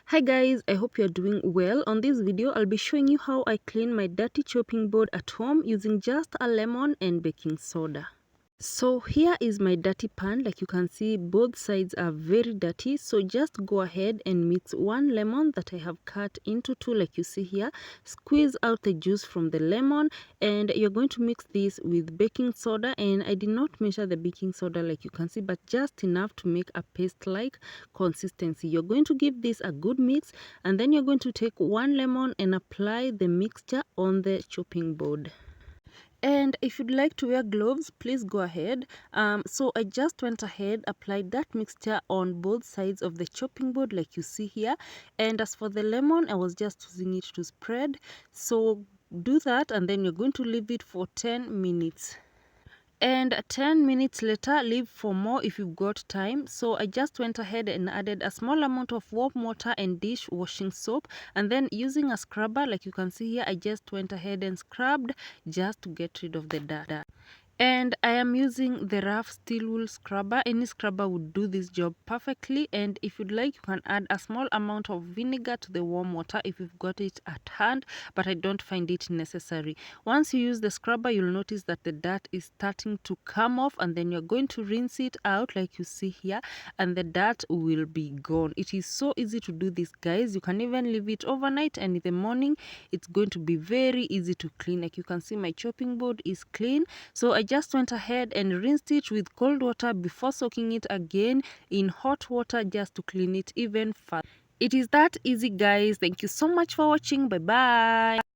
Hi guys, I hope you're doing well. On this video, I'll be showing you how I clean my dirty chopping board at home using just a lemon and baking soda. So here is my dirty pan. Like you can see, both sides are very dirty. So just go ahead and mix one lemon that I have cut into two, like you see here. Squeeze out the juice from the lemon, and you're going to mix this with baking soda. And I did not measure the baking soda, like you can see, but just enough to make a paste-like consistency. You're going to give this a good mix, and then you're going to take one lemon and apply the mixture on the chopping board. And if you'd like to wear gloves, please go ahead. So I just went ahead, applied that mixture on both sides of the chopping board, like you see here. And as for the lemon, I was just using it to spread. So do that, and then you're going to leave it for 10 minutes. And 10 minutes later, leave for more if you've got time. So I just went ahead and added a small amount of warm water and dish washing soap, and then using a scrubber, like you can see here, I just went ahead and scrubbed just to get rid of the dirt. And I am using the rough steel wool scrubber. Any scrubber would do this job perfectly. And if you'd like, you can add a small amount of vinegar to the warm water if you've got it at hand, but I don't find it necessary. Once you use the scrubber, you'll notice that the dirt is starting to come off, and then you're going to rinse it out like you see here, and the dirt will be gone. It is so easy to do this, guys. You can even leave it overnight, and in the morning it's going to be very easy to clean. Like you can see, my chopping board is clean. So I just went ahead and rinsed it with cold water before soaking it again in hot water just to clean it even further. It is that easy, guys. Thank you so much for watching. Bye bye.